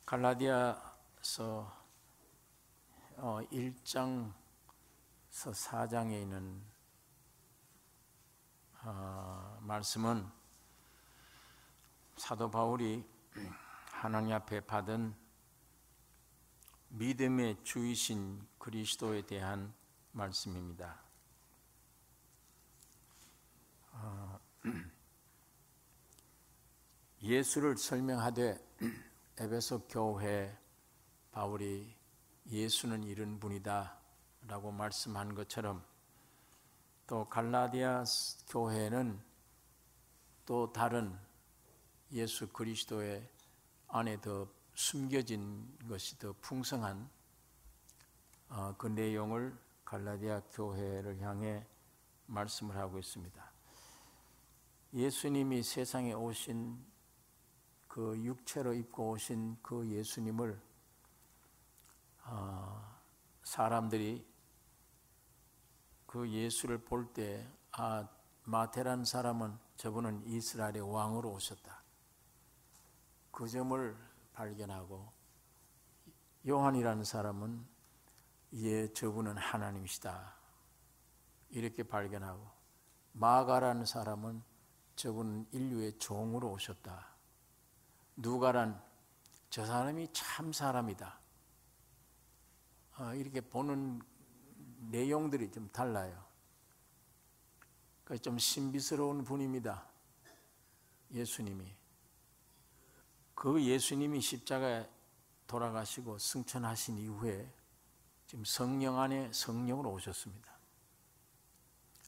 갈라디아서 1장서 4장에 있는 말씀은 사도 바울이 하나님 앞에 받은 믿음의 주이신 그리스도에 대한 말씀입니다. 예수를 설명하되 에베소 교회 바울이 예수는 이런 분이다 라고 말씀한 것처럼, 또 갈라디아 교회는 또 다른 예수 그리스도의 안에 더 숨겨진 것이 더 풍성한 그 내용을 갈라디아 교회를 향해 말씀을 하고 있습니다. 예수님이 세상에 오신 그 육체로 입고 오신 그 예수님을 사람들이 그 예수를 볼 때 마태라는 사람은 저분은 이스라엘의 왕으로 오셨다, 그 점을 발견하고, 요한이라는 사람은 저분은 하나님이시다 이렇게 발견하고, 마가라는 사람은 저분은 인류의 종으로 오셨다, 누가란 저 사람이 참 사람이다, 이렇게 보는 내용들이 좀 달라요. 좀 신비스러운 분입니다. 예수님이. 그 예수님이 십자가에 돌아가시고 승천하신 이후에 지금 성령 안에 성령으로 오셨습니다.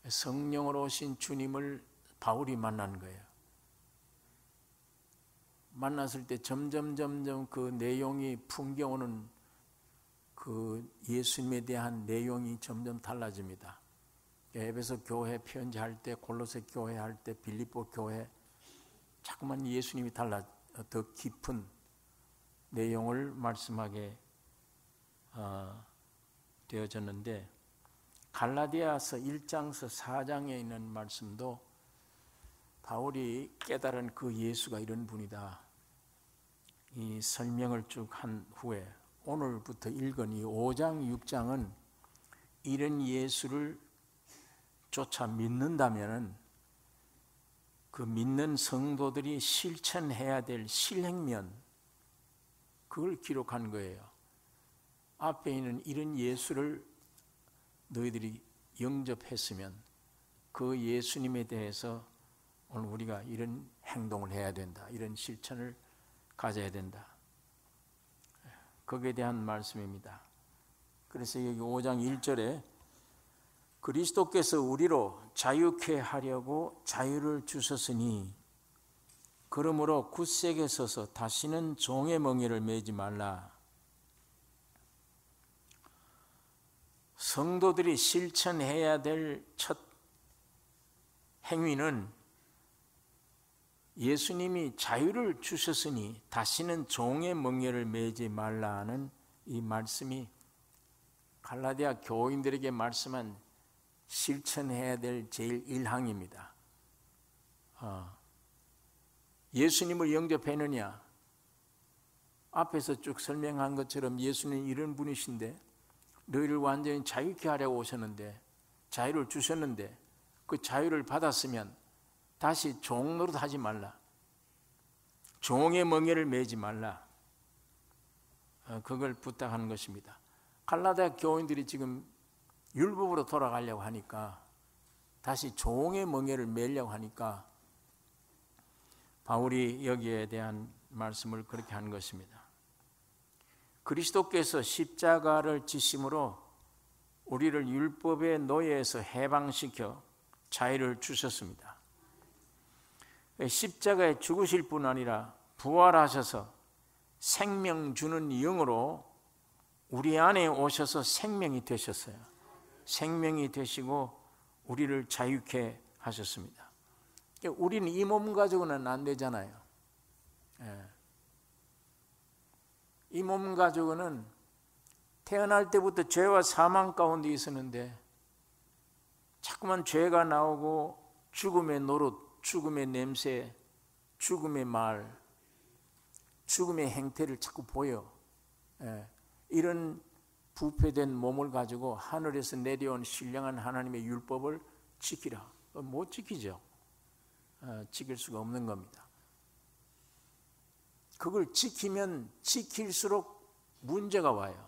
성령으로 오신 주님을 바울이 만난 거예요. 만났을 때 점점 그 내용이 풍겨오는 그 예수님에 대한 내용이 점점 달라집니다. 에베소 교회 편지할 때, 골로새 교회 할 때, 빌립보 교회, 자꾸만 예수님이 더 깊은 내용을 말씀하게 되어졌는데, 갈라디아서 1장서 4장에 있는 말씀도 바울이 깨달은 그 예수가 이런 분이다, 이 설명을 쭉 한 후에 오늘부터 읽은 이 5장 6장은 이런 예수를 쫓아 믿는다면 그 믿는 성도들이 실천해야 될 실행면, 그걸 기록한 거예요. 앞에 있는 이런 예수를 너희들이 영접했으면 그 예수님에 대해서 오늘 우리가 이런 행동을 해야 된다, 이런 실천을 가져야 된다, 거기에 대한 말씀입니다. 그래서 여기 5장 1절에 그리스도께서 우리로 자유케 하려고 자유를 주셨으니 그러므로 굳세게 서서 다시는 종의 멍에를 매지 말라. 성도들이 실천해야 될 첫 행위는 예수님이 자유를 주셨으니 다시는 종의 멍에를 매지 말라는 이 말씀이 갈라디아 교인들에게 말씀한 실천해야 될 제일 1항입니다. 예수님을 영접했느냐? 앞에서 쭉 설명한 것처럼 예수는 이런 분이신데 너희를 완전히 자유케 하려고 오셨는데, 자유를 주셨는데 그 자유를 받았으면 다시 종 노릇 하지 말라, 종의 멍에를 매지 말라, 그걸 부탁하는 것입니다. 갈라디아 교인들이 지금 율법으로 돌아가려고 하니까, 다시 종의 멍에를 매려고 하니까 바울이 여기에 대한 말씀을 그렇게 한 것입니다. 그리스도께서 십자가를 지심으로 우리를 율법의 노예에서 해방시켜 자유를 주셨습니다. 십자가에 죽으실 뿐 아니라 부활하셔서 생명 주는 영으로 우리 안에 오셔서 생명이 되셨어요. 생명이 되시고 우리를 자유케 하셨습니다. 우리는 이 몸 가지고는 안 되잖아요. 이 몸 가지고는 태어날 때부터 죄와 사망 가운데 있었는데 자꾸만 죄가 나오고 죽음의 노릇, 죽음의 냄새, 죽음의 말, 죽음의 행태를 자꾸 보여. 이런 부패된 몸을 가지고 하늘에서 내려온 신령한 하나님의 율법을 지키라. 못 지키죠. 지킬 수가 없는 겁니다. 그걸 지키면 지킬수록 문제가 와요.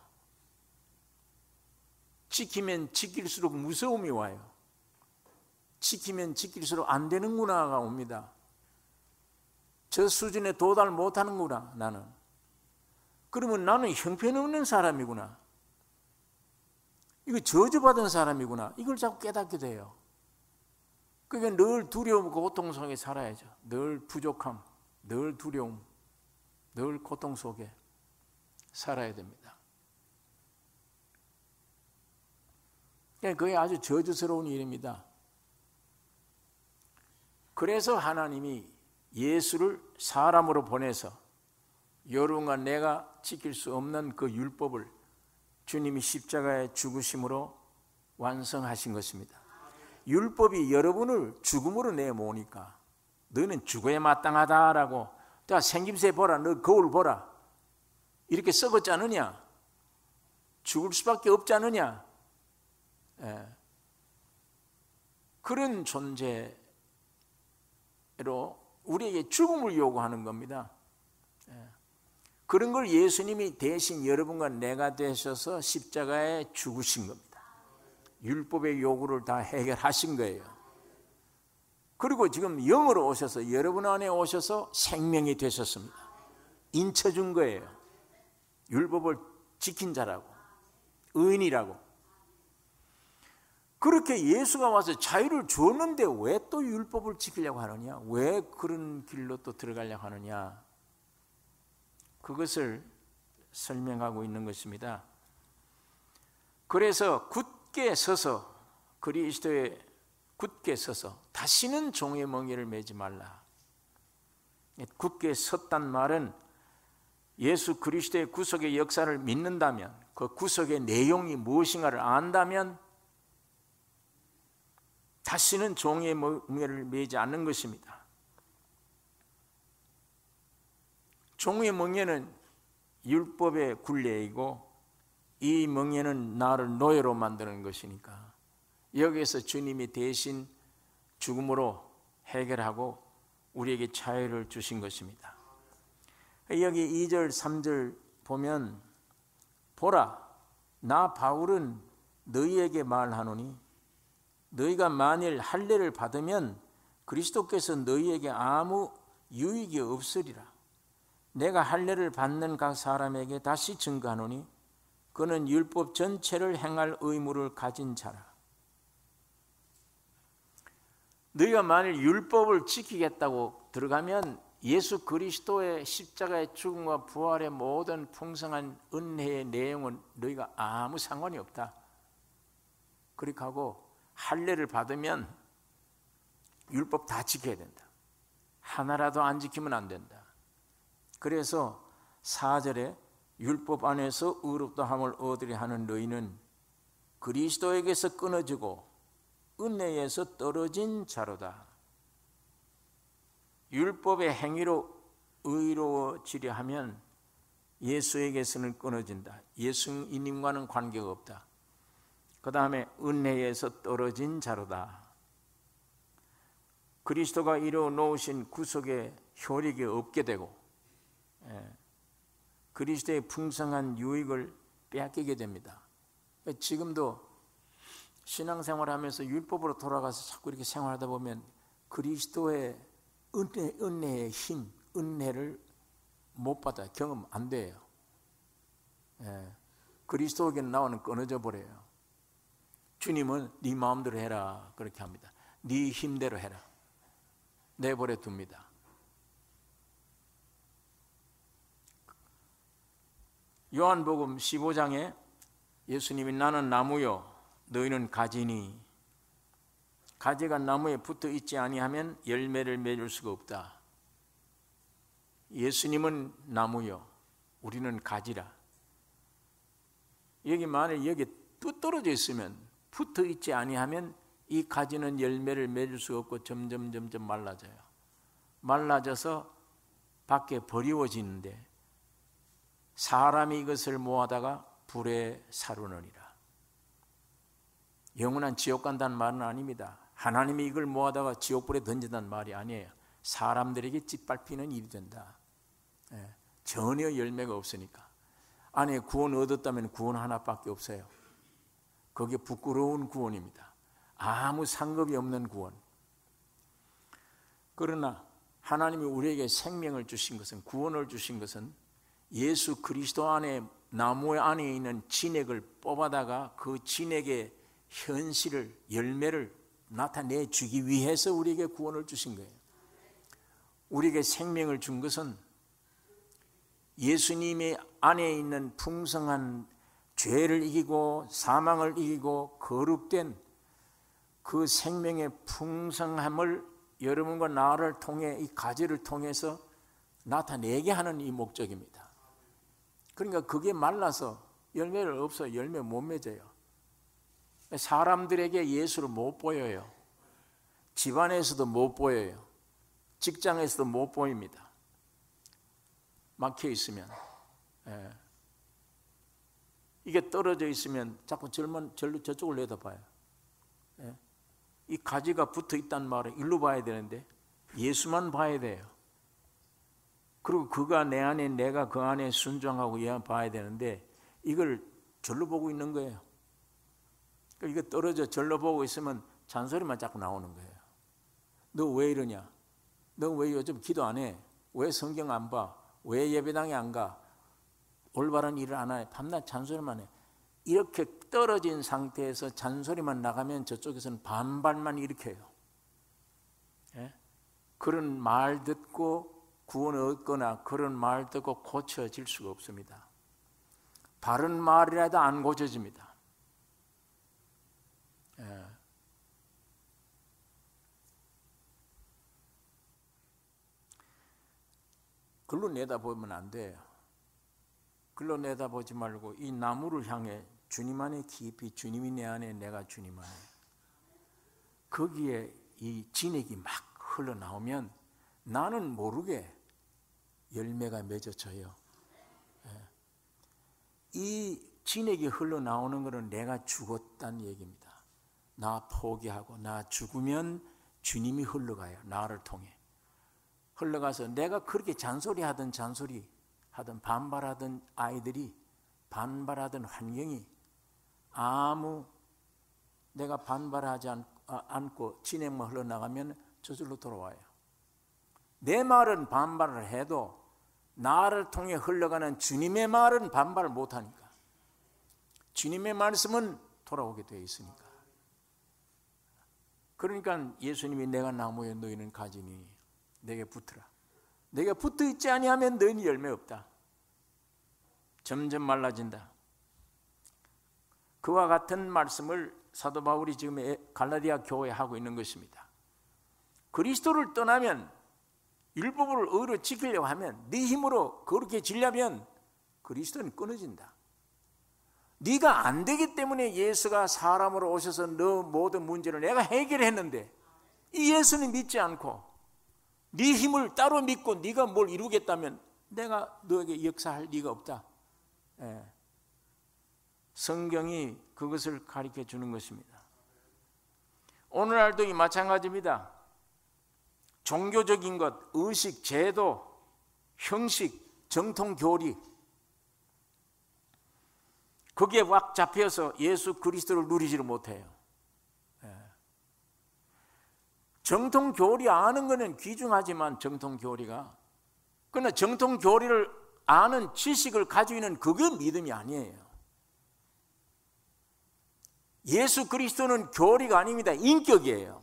지키면 지킬수록 무서움이 와요. 지키면 지킬수록 안 되는구나가 옵니다. 저 수준에 도달 못하는구나 나는. 그러면 나는 형편없는 사람이구나. 이거 저주받은 사람이구나. 이걸 자꾸 깨닫게 돼요. 그러니까 늘 두려움, 고통 속에 살아야죠. 늘 부족함, 늘 두려움, 늘 고통 속에 살아야 됩니다. 그게 아주 저주스러운 일입니다. 그래서 하나님이 예수를 사람으로 보내서 여러분과 내가 지킬 수 없는 그 율법을 주님이 십자가에 죽으심으로 완성하신 것입니다. 율법이 여러분을 죽음으로 내모으니까 너는 죽어야 마땅하다라고, 자 생김새 보라, 너 거울 보라, 이렇게 썩었지 않느냐, 죽을 수밖에 없지 않느냐, 그런 존재로 우리에게 죽음을 요구하는 겁니다. 그런 걸 예수님이 대신 여러분과 내가 되셔서 십자가에 죽으신 겁니다. 율법의 요구를 다 해결하신 거예요. 그리고 지금 영으로 오셔서 여러분 안에 오셔서 생명이 되셨습니다. 인쳐준 거예요. 율법을 지킨 자라고, 의인이라고. 그렇게 예수가 와서 자유를 주었는데 왜 또 율법을 지키려고 하느냐? 왜 그런 길로 또 들어가려고 하느냐? 그것을 설명하고 있는 것입니다. 그래서 굳게 서서, 그리스도에 굳게 서서 다시는 종의 멍에를 매지 말라. 굳게 섰단 말은 예수 그리스도의 구속의 역사를 믿는다면, 그 구속의 내용이 무엇인가를 안다면 다시는 종의 멍에를 매지 않는 것입니다. 종의 멍에는 율법의 굴레이고 이 멍에는 나를 노예로 만드는 것이니까 여기에서 주님이 대신 죽음으로 해결하고 우리에게 자유를 주신 것입니다. 여기 2절 3절 보면, 보라 나 바울은 너희에게 말하노니 너희가 만일 할례를 받으면 그리스도께서 너희에게 아무 유익이 없으리라. 내가 할례를 받는 각 사람에게 다시 증거하노니 그는 율법 전체를 행할 의무를 가진 자라. 너희가 만일 율법을 지키겠다고 들어가면 예수 그리스도의 십자가의 죽음과 부활의 모든 풍성한 은혜의 내용은 너희가 아무 상관이 없다. 그렇게 하고 할례를 받으면 율법 다 지켜야 된다. 하나라도 안 지키면 안 된다. 그래서 4절에 율법 안에서 의롭다함을 얻으려 하는 너희는 그리스도에게서 끊어지고 은혜에서 떨어진 자로다. 율법의 행위로 의로워지려 하면 예수에게서는 끊어진다. 예수님과는 관계가 없다. 그 다음에 은혜에서 떨어진 자로다. 그리스도가 이루어 놓으신 구속의 효력이 없게 되고 그리스도의 풍성한 유익을 빼앗기게 됩니다. 지금도 신앙생활하면서 율법으로 돌아가서 자꾸 이렇게 생활하다 보면 그리스도의 은혜의 힘, 은혜를 못 받아, 경험 안 돼요. 그리스도에게 나와는 끊어져 버려요. 주님은 네 마음대로 해라 그렇게 합니다. 네 힘대로 해라 내버려 둡니다. 요한복음 15장에 예수님이 나는 나무요 너희는 가지니 가지가 나무에 붙어 있지 아니하면 열매를 맺을 수가 없다. 예수님은 나무요 우리는 가지라. 여기 만일 여기 또 떨어져 있으면, 붙어 있지 아니하면 이 가지는 열매를 맺을 수가 없고 점점 말라져요. 말라져서 밖에 버리워지는데 사람이 이것을 모아다가 불에 사르느니라. 영원한 지옥 간다는 말은 아닙니다. 하나님이 이걸 모아다가 지옥불에 던진다는 말이 아니에요. 사람들에게 짓밟히는 일이 된다. 전혀 열매가 없으니까. 안에 구원 얻었다면 구원 하나밖에 없어요. 그게 부끄러운 구원입니다. 아무 상급이 없는 구원. 그러나 하나님이 우리에게 생명을 주신 것은, 구원을 주신 것은 예수 그리스도 안에, 나무 안에 있는 진액을 뽑아다가 그 진액의 현실을, 열매를 나타내주기 위해서 우리에게 구원을 주신 거예요. 우리에게 생명을 준 것은 예수님의 안에 있는 풍성한 죄를 이기고 사망을 이기고 거룩된 그 생명의 풍성함을 여러분과 나를 통해, 이 가지를 통해서 나타내게 하는 이 목적입니다. 그러니까 그게 말라서 열매를 없어요. 열매 못 맺어요. 사람들에게 예수를 못 보여요. 집안에서도 못 보여요. 직장에서도 못 보입니다. 막혀 있으면. 이게 떨어져 있으면 자꾸 저쪽을 내다봐요. 이 가지가 붙어 있다는 말은 일로 봐야 되는데 예수만 봐야 돼요. 그리고 그가 내 안에, 내가 그 안에 순종하고 얘만 봐야 되는데 이걸 절로 보고 있는 거예요. 이거 떨어져 절로 보고 있으면 잔소리만 자꾸 나오는 거예요. 너 왜 이러냐? 너 왜 요즘 기도 안 해? 왜 성경 안 봐? 왜 예배당에 안 가? 올바른 일을 안 해? 밤낮 잔소리만 해. 이렇게 떨어진 상태에서 잔소리만 나가면 저쪽에서는 반발만 일으켜요. 그런 말 듣고 구원을 얻거나 그런 말 듣고 고쳐질 수가 없습니다. 바른 말이라도 안 고쳐집니다. 글로 내다보면 안 돼요. 글로 내다보지 말고 이 나무를 향해 주님 안에 깊이, 주님이 내 안에, 내가 주님 안에, 거기에 이 진액이 막 흘러나오면 나는 모르게 열매가 맺어져요. 이 진액이 흘러나오는 것은 내가 죽었다는 얘기입니다. 나 포기하고 나 죽으면 주님이 흘러가요. 나를 통해 흘러가서 내가 그렇게 잔소리하던 반발하던 아이들이, 반발하던 환경이 아무 내가 반발하지 않고 진액만 흘러나가면 저절로 돌아와요. 내 말은 반발을 해도 나를 통해 흘러가는 주님의 말은 반발을 못하니까, 주님의 말씀은 돌아오게 되어 있으니까. 그러니까 예수님이 내가 나무에 너희는 가지니 내게 붙으라. 내가 붙어 있지 아니하면 너희는 열매 없다. 점점 말라진다. 그와 같은 말씀을 사도 바울이 지금 갈라디아 교회에 하고 있는 것입니다. 그리스도를 떠나면, 율법을 의로 지키려고 하면, 네 힘으로 그렇게 지려면 그리스도는 끊어진다. 네가 안 되기 때문에 예수가 사람으로 오셔서 너 모든 문제를 내가 해결했는데, 이 예수는 믿지 않고 네 힘을 따로 믿고 네가 뭘 이루겠다면 내가 너에게 역사할 리가 없다. 성경이 그것을 가르쳐 주는 것입니다. 오늘날도 이 마찬가지입니다. 종교적인 것, 의식, 제도, 형식, 정통 교리, 거기에 확 잡혀서 예수 그리스도를 누리지를 못해요. 정통 교리 아는 것은 귀중하지만, 정통 교리가, 그러나 정통 교리를 아는 지식을 가지고 있는 그게 믿음이 아니에요. 예수 그리스도는 교리가 아닙니다. 인격이에요.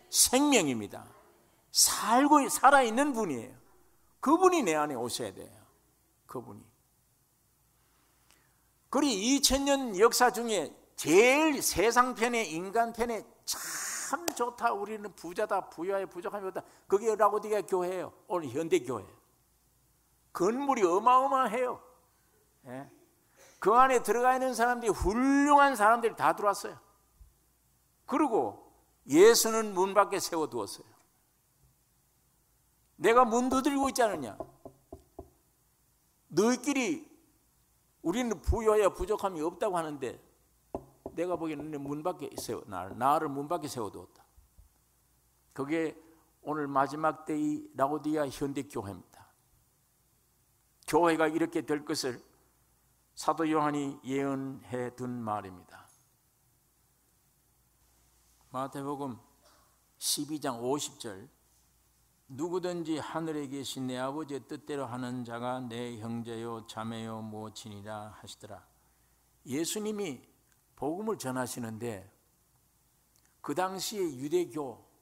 생명입니다. 살아있는 분이에요. 그분이 내 안에 오셔야 돼요. 그분이. 그리고 2000년 역사 중에 제일 세상편에, 인간편에 참 좋다, 우리는 부자다, 부유하에 부족함이 없다, 그게 라고디가 교회예요. 오늘 현대교회. 건물이 어마어마해요. 그 안에 들어가 있는 사람들이, 훌륭한 사람들이 다 들어왔어요. 그리고 예수는 문 밖에 세워두었어요. 내가 문 두드리고 있지 않느냐? 너희끼리 우리는 부유하여 부족함이 없다고 하는데 내가 보기에는 문 밖에 나를 문 밖에 세워두었다. 그게 오늘 마지막 때의 라오디아 현대교회입니다. 교회가 이렇게 될 것을 사도 요한이 예언해 둔 말입니다. 마태복음 12장 50절, 누구든지 하늘에 계신 내 아버지의 뜻대로 하는 자가 내 형제요 자매요 모친이라 하시더라. 예수님이 복음을 전하시는데 그 당시에 유대교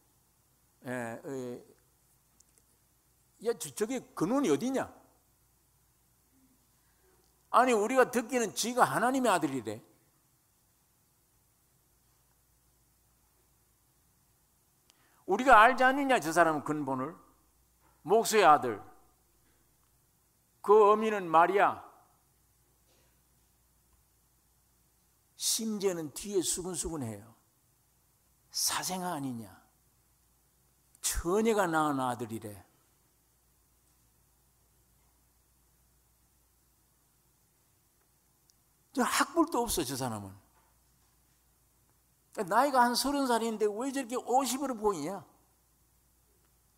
저게 근원이 어디냐? 아니 우리가 듣기는 지가 하나님의 아들이래. 우리가 알지 않느냐 저 사람은 근본을. 목수의 아들, 그 어미는 마리아, 심지어는 뒤에 수근수근해요. 사생아 아니냐, 처녀가 낳은 아들이래. 저 학벌도 없어 저 사람은. 나이가 한 30살인데 왜 저렇게 50으로 보이냐?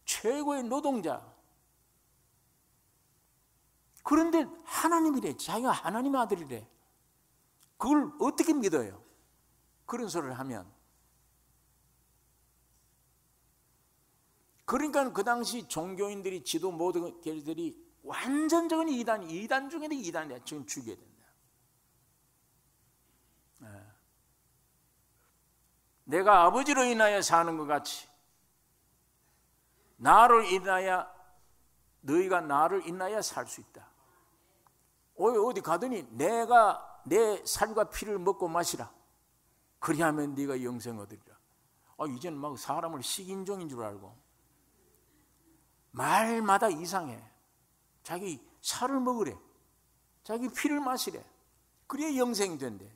최고의 노동자. 그런데 하나님이래. 자기가 하나님의 아들이래. 그걸 어떻게 믿어요? 그런 소리를 하면. 그러니까 그 당시 종교인들이, 지도 모든 교회들이 완전적인 이단 중에도 이단이야. 지금 죽여야 된다. 내가 아버지로 인하여 사는 것 같이 나를 인하여, 너희가 나를 인하여 살 수 있다. 어디 가더니 내가 내 살과 피를 먹고 마시라. 그리하면 네가 영생 얻으리라. 이제는 막 사람을 식인종인 줄 알고 말마다 이상해. 자기 살을 먹으래. 자기 피를 마시래. 그래야 영생이 된대.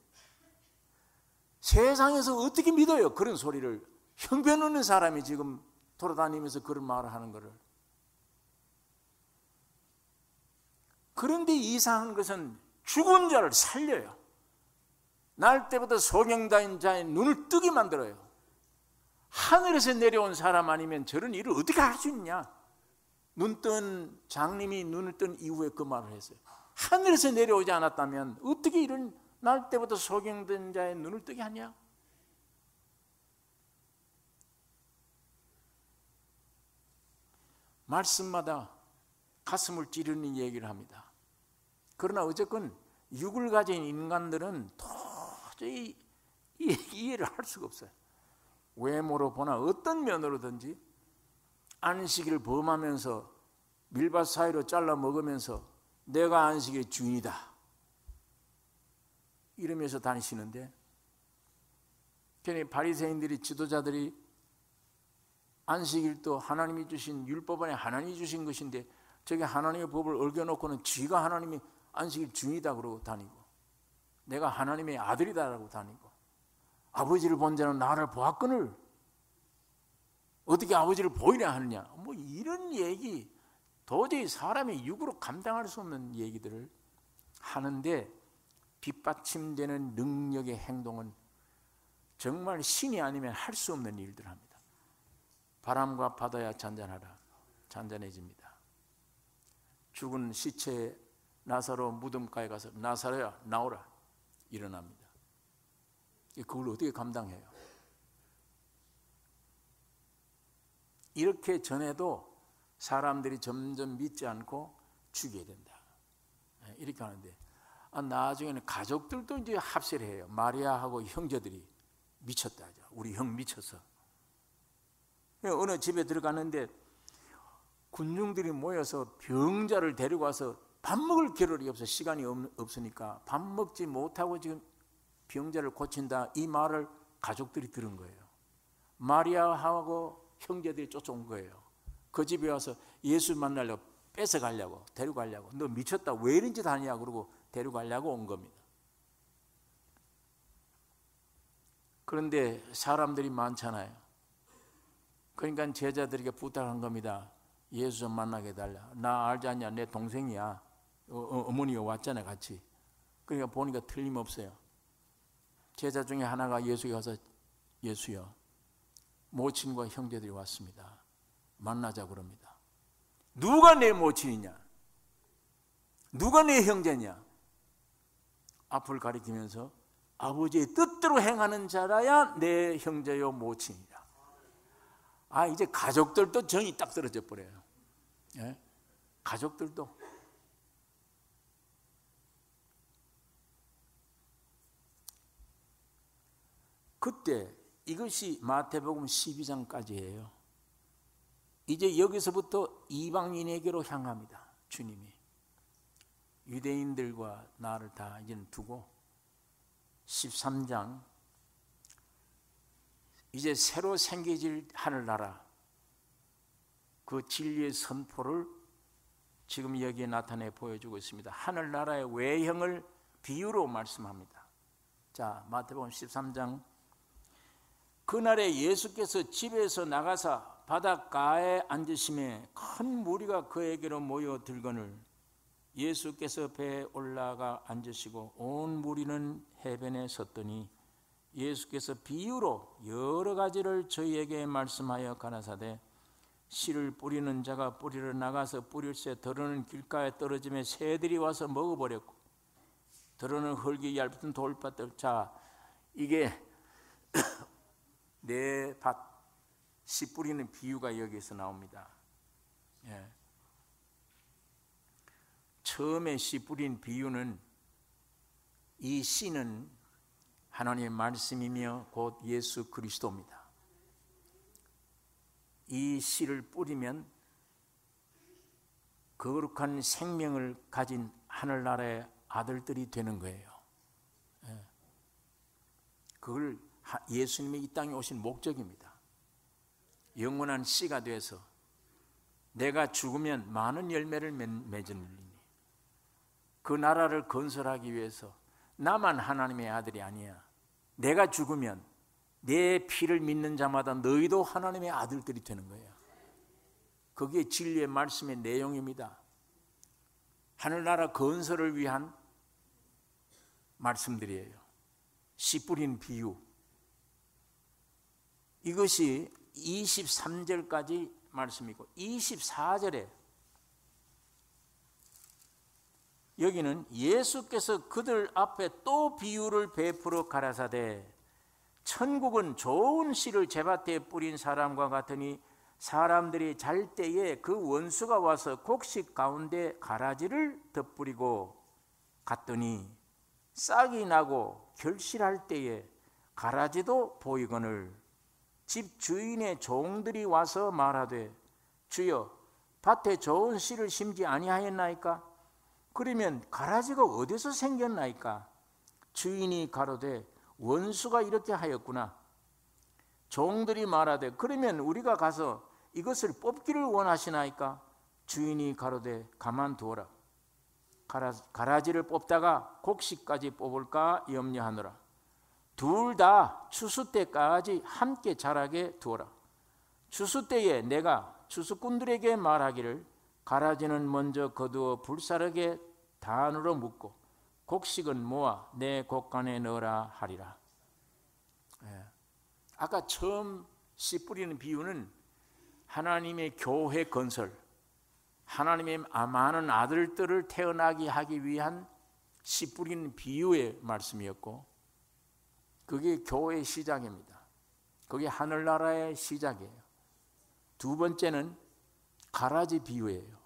세상에서 어떻게 믿어요? 그런 소리를. 형편없는 사람이 지금 돌아다니면서 그런 말을 하는 거를. 그런데 이상한 것은 죽은 자를 살려요. 날 때부터 소경다인 자의 눈을 뜨게 만들어요. 하늘에서 내려온 사람 아니면 저런 일을 어떻게 할 수 있냐? 장님이 눈을 뜬 이후에 그 말을 했어요. 하늘에서 내려오지 않았다면 어떻게 이런 날 때부터 소경된 자의 눈을 뜨게 하냐? 말씀마다 가슴을 찌르는 얘기를 합니다. 그러나 어쨌건 육을 가진 인간들은 도저히 이해를 할 수가 없어요. 외모로 보나 어떤 면으로든지 안식일을 범하면서 밀밭 사이로 잘라 먹으면서 내가 안식의 주인이다 이러면서 다니시는데, 괜히 바리새인들이, 지도자들이 안식일도 하나님이 주신 율법 안에 하나님이 주신 것인데 저게 하나님의 법을 어겨놓고는 지가 하나님이 안식일 주인이다 그러고 다니고, 내가 하나님의 아들이다라고 다니고, 아버지를 본 자는 나를 보았거늘 어떻게 아버지를 보이려 하느냐, 뭐 이런 얘기, 도저히 사람의 육으로 감당할 수 없는 얘기들을 하는데 뒷받침되는 능력의 행동은 정말 신이 아니면 할 수 없는 일들을 합니다. 바람과 바다야 잔잔하라, 잔잔해집니다. 죽은 시체 나사로 무덤가에 가서 나사로야 나오라, 일어납니다. 그걸 어떻게 감당해요? 이렇게 전해도 사람들이 점점 믿지 않고 죽여야 된다 이렇게 하는데, 나중에는 가족들도 이제 합세를 해요. 마리아하고 형제들이 미쳤다 하죠. 우리 형 미쳤어. 어느 집에 들어가는데 군중들이 모여서 병자를 데리고 와서 밥 먹을 겨를이 없어. 시간이 없으니까 밥 먹지 못하고 지금 병자를 고친다, 이 말을 가족들이 들은 거예요. 마리아하고 형제들이 쫓아온 거예요. 그 집에 와서 예수 만나려고 뺏어가려고, 데리고 가려고, 너 미쳤다, 왜 이런 짓 하냐 그러고 데리고 가려고 온 겁니다. 그런데 사람들이 많잖아요. 그러니까 제자들에게 부탁한 겁니다. 예수 좀 만나게 해달라. 나 알지 않냐? 내 동생이야. 어머니가 왔잖아 같이. 그러니까 보니까 틀림없어요. 제자 중에 하나가 예수에 가서 예수여, 모친과 형제들이 왔습니다. 만나자 그럽니다. 누가 내 모친이냐? 누가 내 형제냐? 앞을 가리키면서 아버지의 뜻대로 행하는 자라야 내 형제요 모친이라. 이제 가족들도 정이 딱 떨어져 버려요. 예? 가족들도. 그때 이것이 마태복음 12장까지예요. 이제 여기서부터 이방인에게로 향합니다. 주님이 유대인들과 나를 다 이제는 두고 13장 이제 새로 생겨질 하늘나라, 그 진리의 선포를 지금 여기에 나타내 보여주고 있습니다. 하늘나라의 외형을 비유로 말씀합니다. 자, 마태복음 13장. 그날에 예수께서 집에서 나가사 바닷가에 앉으심에 큰 무리가 그에게로 모여들거늘 예수께서 배에 올라가 앉으시고 온 무리는 해변에 섰더니 예수께서 비유로 여러 가지를 저희에게 말씀하여 가라사대 씨를 뿌리는 자가 뿌리러 나가서 뿌릴새 더러는 길가에 떨어지며 새들이 와서 먹어버렸고 더러는 흙이 얇은 돌밭들. 자, 이게 내 밭 씨 뿌리는 비유가 여기에서 나옵니다. 예. 처음에 씨 뿌린 비유는 이 씨는 하나님의 말씀이며 곧 예수 그리스도입니다. 이 씨를 뿌리면 거룩한 생명을 가진 하늘나라의 아들들이 되는 거예요. 그걸 예수님이 이 땅에 오신 목적입니다. 영원한 씨가 돼서 내가 죽으면 많은 열매를 맺으리니 그 나라를 건설하기 위해서 나만 하나님의 아들이 아니야. 내가 죽으면 내 피를 믿는 자마다 너희도 하나님의 아들들이 되는 거예요. 그게 진리의 말씀의 내용입니다. 하늘나라 건설을 위한 말씀들이에요. 씨 뿌린 비유. 이것이 23절까지 말씀이고 24절에 여기는 예수께서 그들 앞에 또 비유를 베풀어 가라사대 천국은 좋은 씨를 제밭에 뿌린 사람과 같으니 사람들이 잘 때에 그 원수가 와서 곡식 가운데 가라지를 덧뿌리고 갔더니 싹이 나고 결실할 때에 가라지도 보이거늘 집 주인의 종들이 와서 말하되 주여 밭에 좋은 씨를 심지 아니하였나이까? 그러면 가라지가 어디서 생겼나이까? 주인이 가로되 원수가 이렇게 하였구나. 종들이 말하되 그러면 우리가 가서 이것을 뽑기를 원하시나이까? 주인이 가로되 가만두어라. 가라지를 뽑다가 곡식까지 뽑을까 염려하노라. 둘 다 추수 때까지 함께 자라게 두어라. 추수 때에 내가 추수꾼들에게 말하기를 가라지는 먼저 거두어 불사르게 단으로 묶고 곡식은 모아 내 곡간에 넣으라 하리라. 아까 처음 씨 뿌리는 비유는 하나님의 교회 건설, 하나님의 많은 아들들을 태어나게 하기 위한 씨 뿌리는 비유의 말씀이었고 그게 교회의 시작입니다. 그게 하늘나라의 시작이에요. 두 번째는 가라지 비유예요.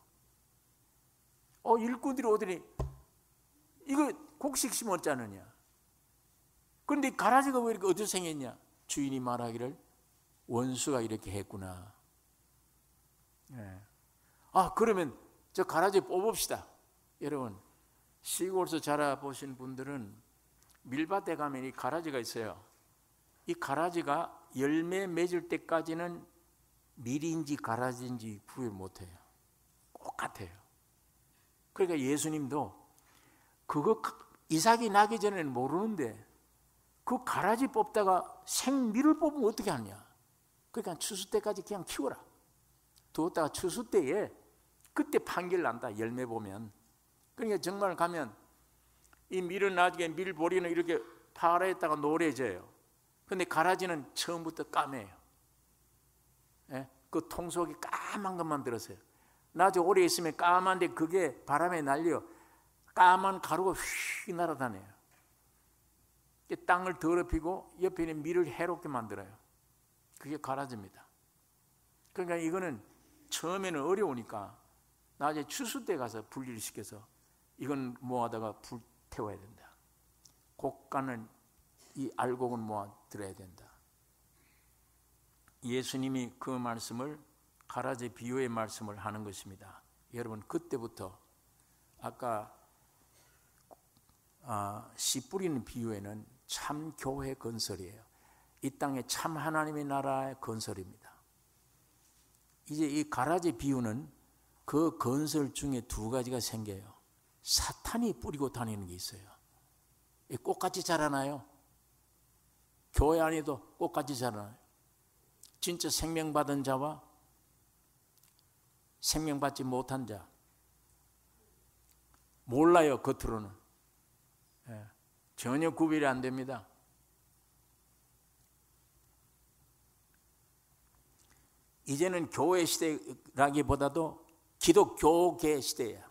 일꾼들이 오더니 이거 곡식 심었잖느냐. 그런데 가라지가 왜 이렇게 어디서 생겼냐. 주인이 말하기를 원수가 이렇게 했구나. 그러면 저 가라지 뽑읍시다. 여러분 시골에서 자라보신 분들은 밀밭에 가면 이 가라지가 있어요. 이 가라지가 열매 맺을 때까지는 밀인지 가라지인지 구별 못해요. 똑같아요. 그러니까 예수님도 그거 이삭이 나기 전에는 모르는데 그 가라지 뽑다가 생밀을 뽑으면 어떻게 하냐. 그러니까 추수 때까지 그냥 키워라. 두었다가 추수 때에 그때 판결 난다. 열매 보면. 그러니까 정말 가면 이 밀은 나중에 밀보리는 이렇게 파랗다가 노래져요. 근데 가라지는 처음부터 까매요. 예? 그 통속이 까만 것만 들었어요. 나중에 오래 있으면 까만데 그게 바람에 날려 까만 가루가 휙 날아다녀요. 땅을 더럽히고 옆에 있는 밀을 해롭게 만들어요. 그게 가라집니다. 그러니까 이거는 처음에는 어려우니까 나중에 추수 때 가서 분리를 시켜서 이건 모아다가 불태워야 된다. 곡간은 이 알곡은 모아 들어야 된다. 예수님이 그 말씀을 가라지 비유의 말씀을 하는 것입니다. 여러분 그때부터 아까 씨 뿌리는 비유에는 참 교회 건설이에요. 이 땅에 참 하나님의 나라의 건설입니다. 이제 이 가라지 비유는 그 건설 중에 두 가지가 생겨요. 사탄이 뿌리고 다니는 게 있어요. 꽃같이 자라나요? 교회 안에도 꽃같이 자라나요? 진짜 생명받은 자와 생명받지 못한 자 몰라요. 겉으로는 전혀 구별이 안 됩니다. 이제는 교회 시대라기보다도 기독교계 시대예요.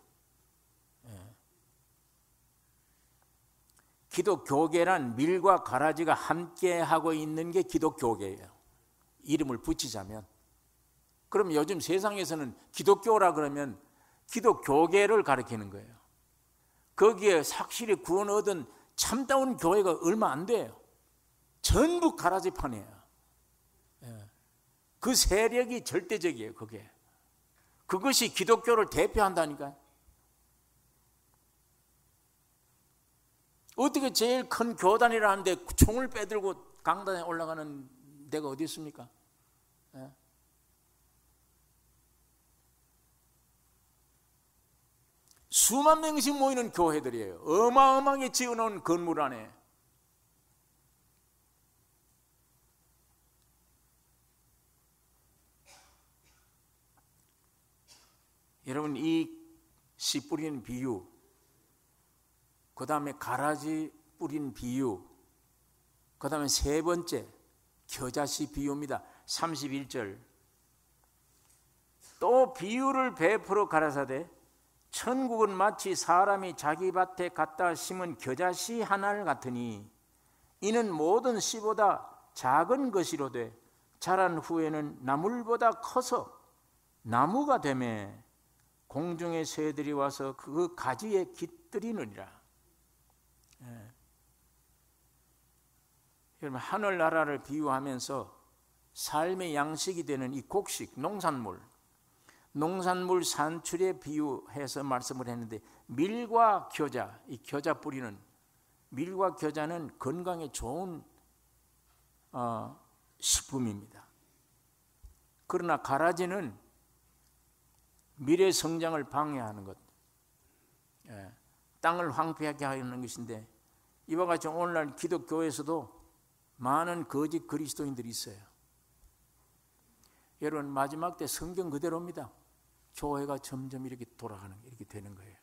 기독교계란 밀과 가라지가 함께 하고 있는 게 기독교계예요. 이름을 붙이자면. 그럼 요즘 세상에서는 기독교라 그러면 기독교계를 가리키는 거예요. 거기에 확실히 구원 얻은 참다운 교회가 얼마 안 돼요. 전부 가라지판이에요. 그 세력이 절대적이에요. 그것이 기독교를 대표한다니까요. 어떻게 제일 큰 교단이라는데 총을 빼들고 강단에 올라가는 데가 어디 있습니까? 수만 명씩 모이는 교회들이에요. 어마어마하게 지어놓은 건물 안에. 여러분 이 씨 뿌리는 비유, 그 다음에 가라지 뿌린 비유, 그 다음에 세 번째 겨자씨 비유입니다. 31절. 또 비유를 베풀어 가라사대 천국은 마치 사람이 자기 밭에 갖다 심은 겨자씨 하나를 같으니 이는 모든 씨보다 작은 것이로되 자란 후에는 나물보다 커서 나무가 되매 공중의 새들이 와서 그 가지에 깃들이느니라. 여러분 하늘나라를 비유하면서 삶의 양식이 되는 이 곡식, 농산물 산출에 비유해서 말씀을 했는데 밀과 겨자, 이 겨자 뿌리는 밀과 겨자는 건강에 좋은 식품입니다. 그러나 가라지는 밀의 성장을 방해하는 것, 땅을 황폐하게 하는 것인데 이와 같이 오늘날 기독교에서도 많은 거짓 그리스도인들이 있어요. 여러분 마지막 때 성경 그대로입니다. 교회가 점점 이렇게 이렇게 되는 거예요.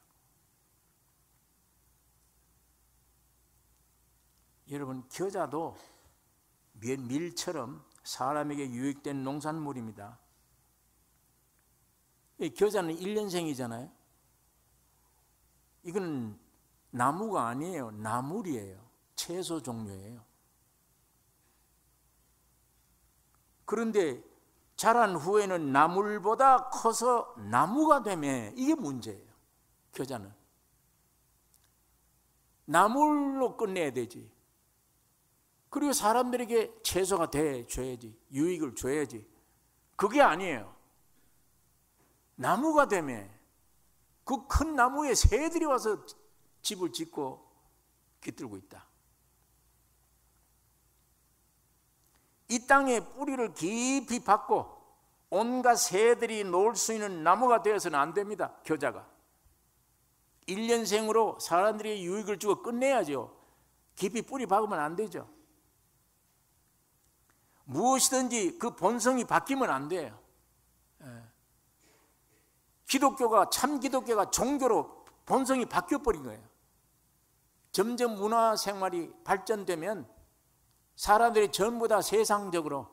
여러분 겨자도 밀처럼 사람에게 유익된 농산물입니다. 이 겨자는 1년생이잖아요. 이건 나무가 아니에요. 나물이에요. 채소 종류예요. 그런데 자란 후에는 나물보다 커서 나무가 되면 이게 문제예요. 겨자는 나물로 끝내야 되지. 그리고 사람들에게 채소가 돼줘야지. 유익을 줘야지. 그게 아니에요. 나무가 되면 그 큰 나무에 새들이 와서 집을 짓고 깃들고 있다. 이 땅에 뿌리를 깊이 박고 온갖 새들이 놀 수 있는 나무가 되어서는 안 됩니다. 겨자가 1년생으로 사람들이 유익을 주고 끝내야죠. 깊이 뿌리 박으면 안 되죠. 무엇이든지 그 본성이 바뀌면 안 돼요. 기독교가, 참 기독교가 종교로 본성이 바뀌어버린 거예요. 점점 문화 생활이 발전되면 사람들이 전부 다 세상적으로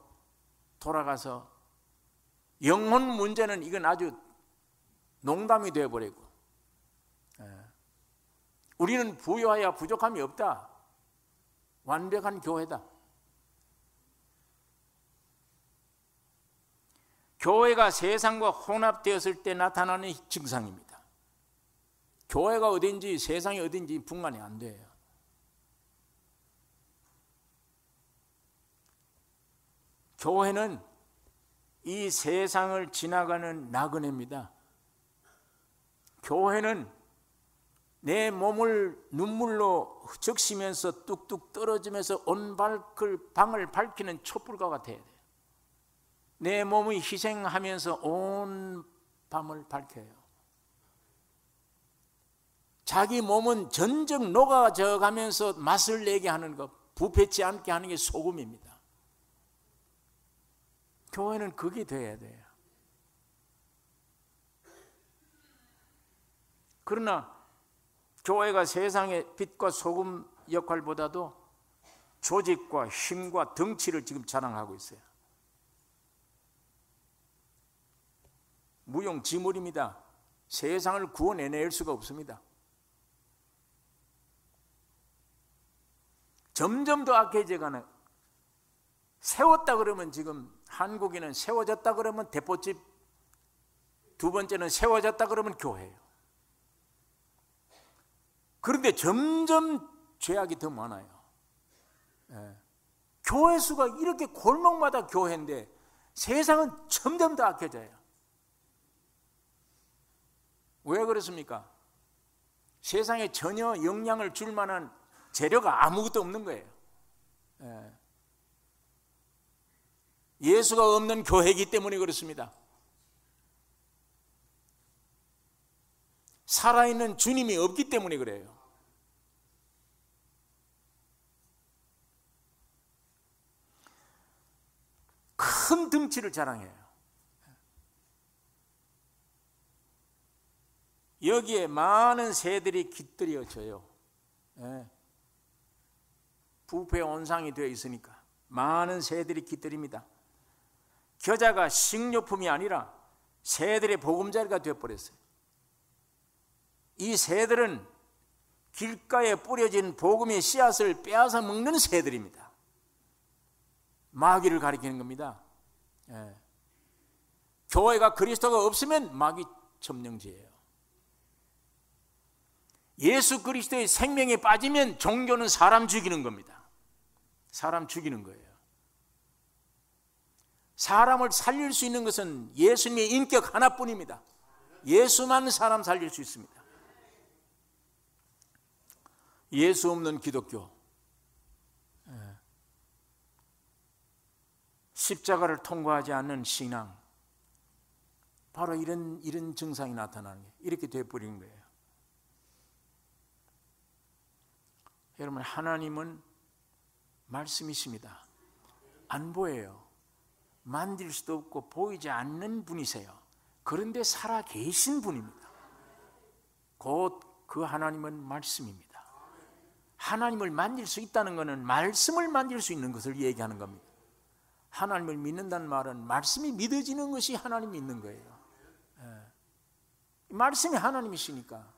돌아가서 영혼 문제는 이건 아주 농담이 되어버리고, 우리는 부유하여 부족함이 없다, 완벽한 교회다. 교회가 세상과 혼합되었을 때 나타나는 증상입니다. 교회가 어딘지 세상이 어딘지 분간이 안 돼요. 교회는 이 세상을 지나가는 나그네입니다. 교회는 내 몸을 눈물로 적시면서 뚝뚝 떨어지면서 온 방을 밝히는 촛불과 같아야 돼요. 내 몸이 희생하면서 온 밤을 밝혀요. 자기 몸은 전적 녹아져 가면서 맛을 내게 하는 것, 부패치 않게 하는 게 소금입니다. 교회는 그게 돼야 돼요. 그러나 교회가 세상의 빛과 소금 역할보다도 조직과 힘과 덩치를 지금 자랑하고 있어요. 무용지물입니다. 세상을 구원해낼 수가 없습니다. 점점 더 악해져가는, 세웠다 그러면 지금 한국인은 세워졌다 그러면 대포집, 두 번째는 세워졌다 그러면 교회예요. 그런데 점점 죄악이 더 많아요. 교회 수가 이렇게 골목마다 교회인데 세상은 점점 더 악해져요. 왜 그렇습니까? 세상에 전혀 영향을 줄 만한 재료가 아무것도 없는 거예요. 예수가 없는 교회이기 때문에 그렇습니다. 살아있는 주님이 없기 때문에 그래요. 큰 덩치를 자랑해요. 여기에 많은 새들이 깃들여져요. 부패 온상이 되어 있으니까 많은 새들이 깃들입니다. 겨자가 식료품이 아니라 새들의 보금자리가 되어버렸어요. 이 새들은 길가에 뿌려진 복음의 씨앗을 빼앗아 먹는 새들입니다. 마귀를 가리키는 겁니다. 교회가 그리스도가 없으면 마귀 점령지예요. 예수 그리스도의 생명에 빠지면 종교는 사람 죽이는 겁니다. 사람 죽이는 거예요. 사람을 살릴 수 있는 것은 예수님의 인격 하나뿐입니다. 예수만 사람 살릴 수 있습니다. 예수 없는 기독교, 십자가를 통과하지 않는 신앙, 바로 이런 증상이 나타나는 게 이렇게 되어버리는 거예요. 여러분, 하나님은 말씀이십니다. 안 보여요. 만질 수도 없고 보이지 않는 분이세요. 그런데 살아 계신 분입니다. 곧 그 하나님은 말씀입니다. 하나님을 만질 수 있다는 것은 말씀을 만질 수 있는 것을 얘기하는 겁니다. 하나님을 믿는다는 말은 말씀이 믿어지는 것이 하나님 믿는 거예요. 말씀이 하나님이시니까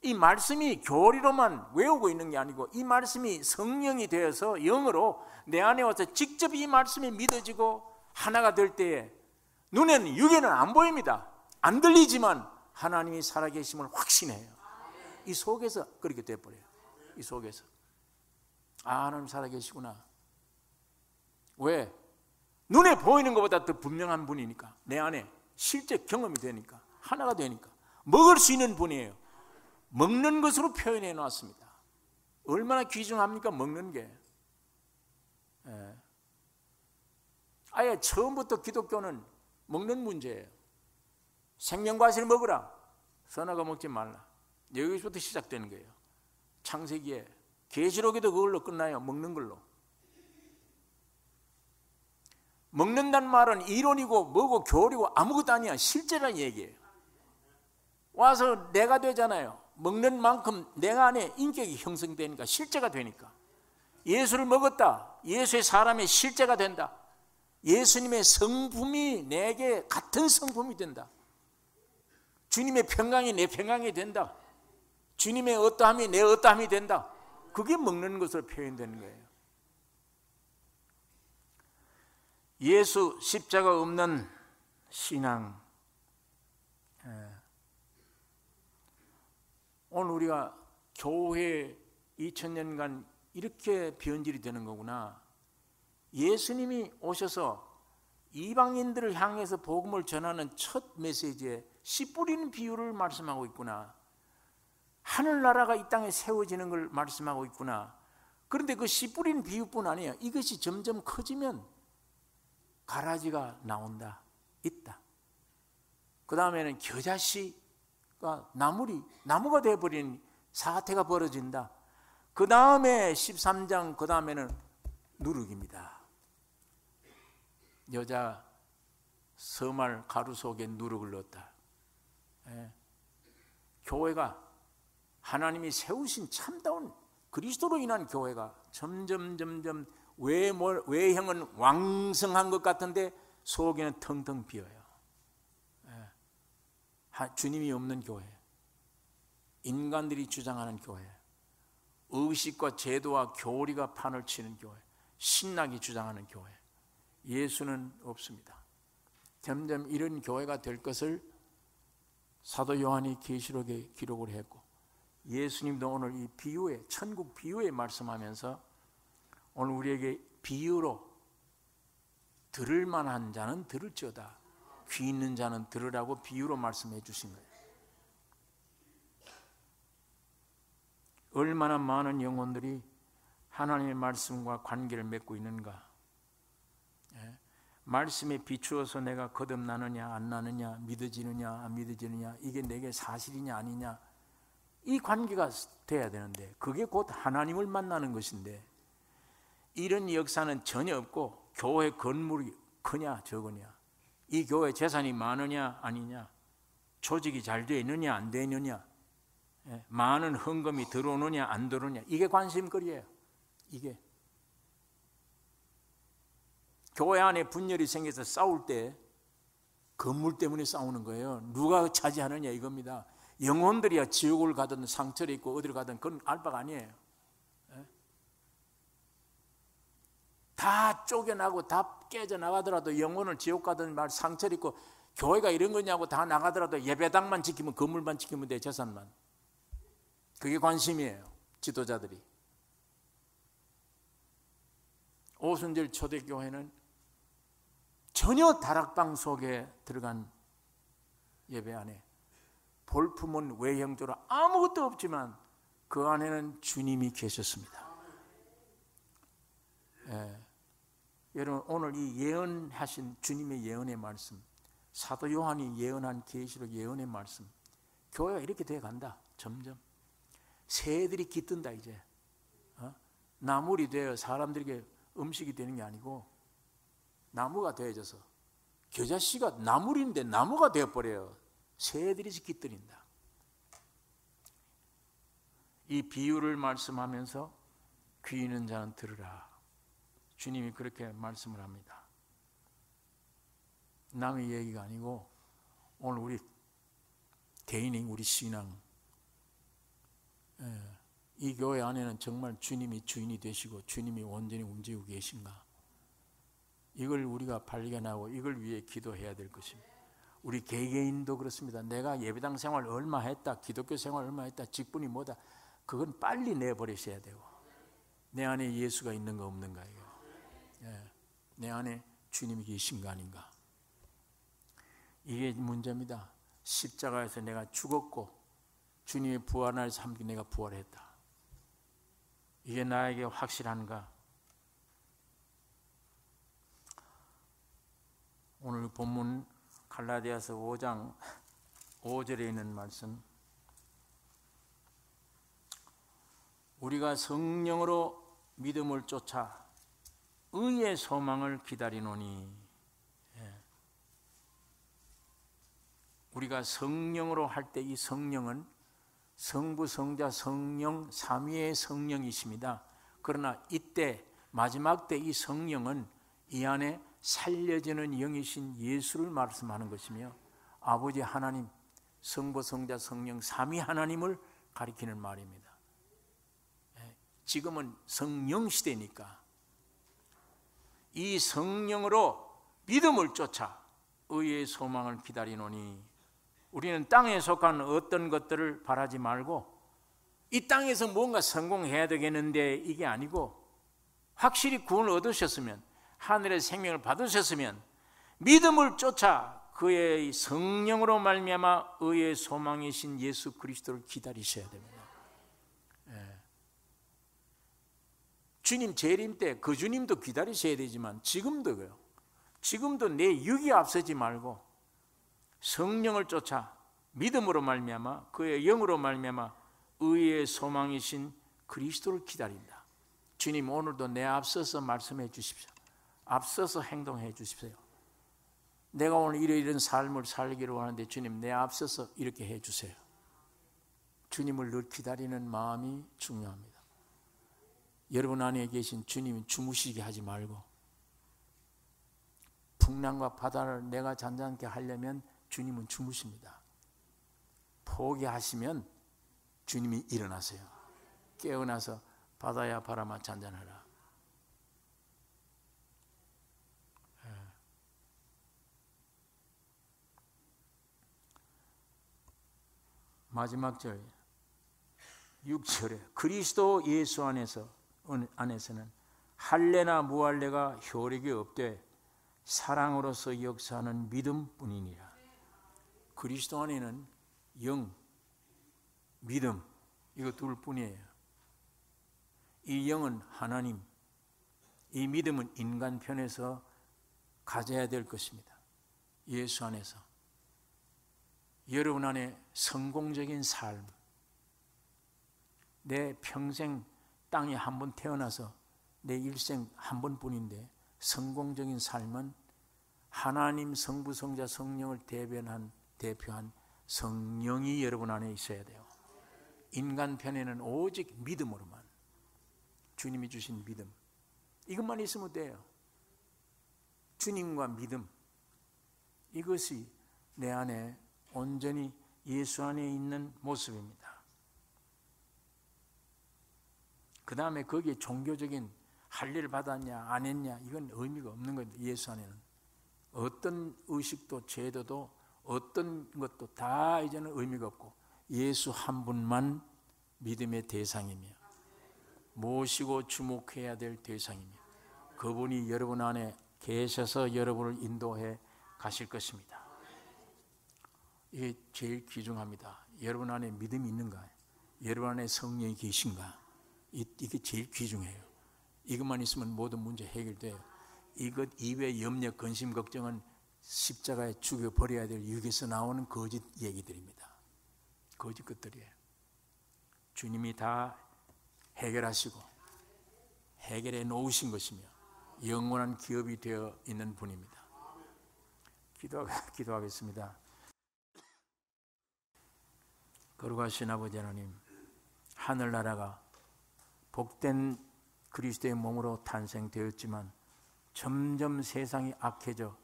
이 말씀이 교리로만 외우고 있는 게 아니고 이 말씀이 성령이 되어서 영으로 내 안에 와서 직접 이 말씀이 믿어지고 하나가 될 때에 눈에는, 육에는 안 보입니다. 안 들리지만 하나님이 살아계심을 확신해요. 이 속에서 그렇게 돼버려요. 이 속에서 하나님 살아계시구나. 왜? 눈에 보이는 것보다 더 분명한 분이니까. 내 안에 실제 경험이 되니까, 하나가 되니까. 먹을 수 있는 분이에요. 먹는 것으로 표현해 놨습니다. 얼마나 귀중합니까? 먹는 게. 아예 처음부터 기독교는 먹는 문제예요. 생명과실을 먹으라, 선악과 먹지 말라. 여기서부터 시작되는 거예요. 창세기에, 계시록에도 그걸로 끝나요. 먹는 걸로. 먹는다는 말은 이론이고 뭐고 교리고 아무것도 아니야. 실제란 얘기예요. 와서 내가 되잖아요. 먹는 만큼 내가 안에 인격이 형성되니까, 실제가 되니까. 예수를 먹었다. 예수의 사람의 실제가 된다. 예수님의 성품이 내게 같은 성품이 된다. 주님의 평강이 내 평강이 된다. 주님의 어떠함이 내 어떠함이 된다. 그게 먹는 것으로 표현되는 거예요. 예수 십자가 없는 신앙. 오늘 우리가 교회 2000년간 이렇게 변질이 되는 거구나. 예수님이 오셔서 이방인들을 향해서 복음을 전하는 첫 메시지에 씨 뿌리는 비유를 말씀하고 있구나. 하늘나라가 이 땅에 세워지는 걸 말씀하고 있구나. 그런데 그 씨 뿌리는 비유뿐 아니에요. 이것이 점점 커지면 가라지가 나온다, 있다. 그 다음에는 겨자씨가 나무가 되어버린 사태가 벌어진다. 그 다음에 13장, 그 다음에는 누룩입니다. 여자 서말 가루 속에 누룩을 넣었다. 교회가 하나님이 세우신 참다운 그리스도로 인한 교회가 점점 외형은 왕성한 것 같은데 속에는 텅텅 비어요. 주님이 없는 교회, 인간들이 주장하는 교회, 의식과 제도와 교리가 판을 치는 교회, 신학이 주장하는 교회, 예수는 없습니다. 점점 이런 교회가 될 것을 사도 요한이 계시록에 기록을 했고, 예수님도 오늘 이 비유에, 천국 비유에 말씀하면서 오늘 우리에게 비유로 들을 만한 자는 들을지어다, 귀 있는 자는 들으라고 비유로 말씀해 주신 거예요. 얼마나 많은 영혼들이 하나님의 말씀과 관계를 맺고 있는가. 말씀에 비추어서 내가 거듭나느냐 안 나느냐, 믿어지느냐 안 믿어지느냐, 이게 내게 사실이냐 아니냐, 이 관계가 돼야 되는데 그게 곧 하나님을 만나는 것인데 이런 역사는 전혀 없고, 교회 건물이 크냐 적으냐, 이 교회 재산이 많으냐 아니냐, 조직이 잘 되어 있느냐 안 되어 있느냐, 많은 헌금이 들어오느냐 안 들어오느냐, 이게 관심거리예요. 이게 교회 안에 분열이 생겨서 싸울 때 건물 때문에 싸우는 거예요. 누가 차지하느냐 이겁니다. 영혼들이야 지옥을 가든 상처를 입고 어디를 가든 그건 알 바가 아니에요. 다 쫓겨나고 다 깨져나가더라도, 영혼을 지옥 가든 말 상처를 입고 교회가 이런 거냐고 다 나가더라도 예배당만 지키면, 건물만 지키면 돼, 재산만. 그게 관심이에요, 지도자들이. 오순절 초대교회는 전혀 다락방 속에 들어간 예배 안에 볼품은 외형적으로 아무것도 없지만 그 안에는 주님이 계셨습니다. 여러분, 오늘 이 예언하신 주님의 예언의 말씀, 사도 요한이 예언한 계시록 예언의 말씀, 교회가 이렇게 돼 간다. 점점 새들이 깃든다. 이제 나물이 되어 사람들에게 음식이 되는 게 아니고 나무가 되어져서, 겨자씨가 나물인데 나무가 되어버려요. 새들이 깃들인다. 이 비유를 말씀하면서 귀 있는 자는 들으라. 주님이 그렇게 말씀을 합니다. 남의 얘기가 아니고 오늘 우리 개인의 우리 신앙, 이 교회 안에는 정말 주님이 주인이 되시고 주님이 온전히 움직이고 계신가, 이걸 우리가 발견하고 이걸 위해 기도해야 될 것입니다. 우리 개개인도 그렇습니다. 내가 예배당 생활 얼마 했다, 기독교 생활 얼마 했다, 직분이 뭐다, 그건 빨리 내버리셔야 되고, 내 안에 예수가 있는가 없는가, 이거. 내 안에 주님이 계신가 아닌가, 이게 문제입니다. 십자가에서 내가 죽었고 주님의 부활을 삼기 내가 부활했다, 이게 나에게 확실한가? 오늘 본문 갈라디아서 5장 5절에 있는 말씀, 우리가 성령으로 믿음을 쫓아 의의 소망을 기다리노니 우리가 성령으로 할 때 이 성령은 성부, 성자, 성령 삼위의 성령이십니다. 그러나 이때 마지막 때 이 성령은 이 안에 살려지는 영이신 예수를 말씀하는 것이며 아버지 하나님, 성부, 성자, 성령 삼위 하나님을 가리키는 말입니다. 지금은 성령 시대니까 이 성령으로 믿음을 쫓아 의의 소망을 기다리노니, 우리는 땅에 속한 어떤 것들을 바라지 말고 이 땅에서 뭔가 성공해야 되겠는데 이게 아니고, 확실히 구원을 얻으셨으면, 하늘의 생명을 받으셨으면 믿음을 쫓아 그의 성령으로 말미암아 의의 소망이신 예수 그리스도를 기다리셔야 됩니다. 주님 재림 때 그 주님도 기다리셔야 되지만 지금도요. 지금도 내 육이 앞서지 말고 성령을 쫓아 믿음으로 말미암아 그의 영으로 말미암아 의의 소망이신 그리스도를 기다린다. 주님, 오늘도 내 앞서서 말씀해 주십시오. 앞서서 행동해 주십시오. 내가 오늘 이런 삶을 살기로 하는데 주님, 내 앞서서 이렇게 해 주세요. 주님을 늘 기다리는 마음이 중요합니다. 여러분 안에 계신 주님이 주무시게 하지 말고, 풍랑과 바다를 내가 잔잔케 하려면 주님은 주무십니다. 포기하시면 주님이 일어나세요. 깨어나서 바다야 바람아 잔잔하라. 마지막 절 6절에 그리스도 예수 안에서는 할례나 무할례가 효력이 없되 사랑으로서 역사하는 믿음뿐이니라. 그리스도 안에는 영, 믿음, 이거 둘뿐이에요. 이 영은 하나님, 이 믿음은 인간 편에서 가져야 될 것입니다. 예수 안에서 여러분 안에 성공적인 삶, 내 평생 땅에 한 번 태어나서 내 일생 한 번뿐인데 성공적인 삶은 하나님 성부, 성자, 성령을 대표한 성령이 여러분 안에 있어야 돼요. 인간 편에는 오직 믿음으로만, 주님이 주신 믿음, 이것만 있으면 돼요. 주님과 믿음, 이것이 내 안에 온전히 예수 안에 있는 모습입니다. 그 다음에 거기에 종교적인 할례를 받았냐 안 했냐 이건 의미가 없는 겁니다. 예수 안에는 어떤 의식도 제도도 어떤 것도 다 이제는 의미가 없고 예수 한 분만 믿음의 대상이며 모시고 주목해야 될 대상이며 그분이 여러분 안에 계셔서 여러분을 인도해 가실 것입니다. 이게 제일 귀중합니다. 여러분 안에 믿음이 있는가? 여러분 안에 성령이 계신가? 이게 제일 귀중해요. 이것만 있으면 모든 문제 해결돼요. 이것 이외의 염려, 근심, 걱정은 십자가에 죽여버려야 될 육에서 나오는 거짓 얘기들입니다. 거짓 것들이에요. 주님이 다 해결하시고 해결해 놓으신 것이며 영원한 기업이 되어 있는 분입니다. 기도하겠습니다. 거룩하신 아버지 하나님, 하늘나라가 복된 그리스도의 몸으로 탄생되었지만 점점 세상이 악해져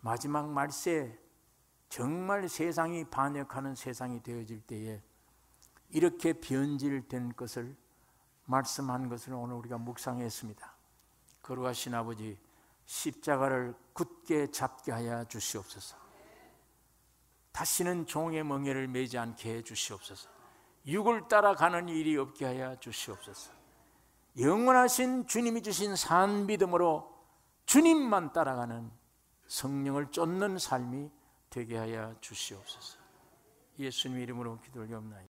마지막 말세에 정말 세상이 반역하는 세상이 되어질 때에 이렇게 변질된 것을 말씀한 것을 오늘 우리가 묵상했습니다. 거룩하신 아버지, 십자가를 굳게 잡게 하여 주시옵소서. 다시는 종의 멍에를 매지 않게 해 주시옵소서. 육을 따라가는 일이 없게 하여 주시옵소서. 영원하신 주님이 주신 산 믿음으로 주님만 따라가는 성령을 쫓는 삶이 되게 하여 주시옵소서. 예수님 이름으로 기도를 드리옵나이다.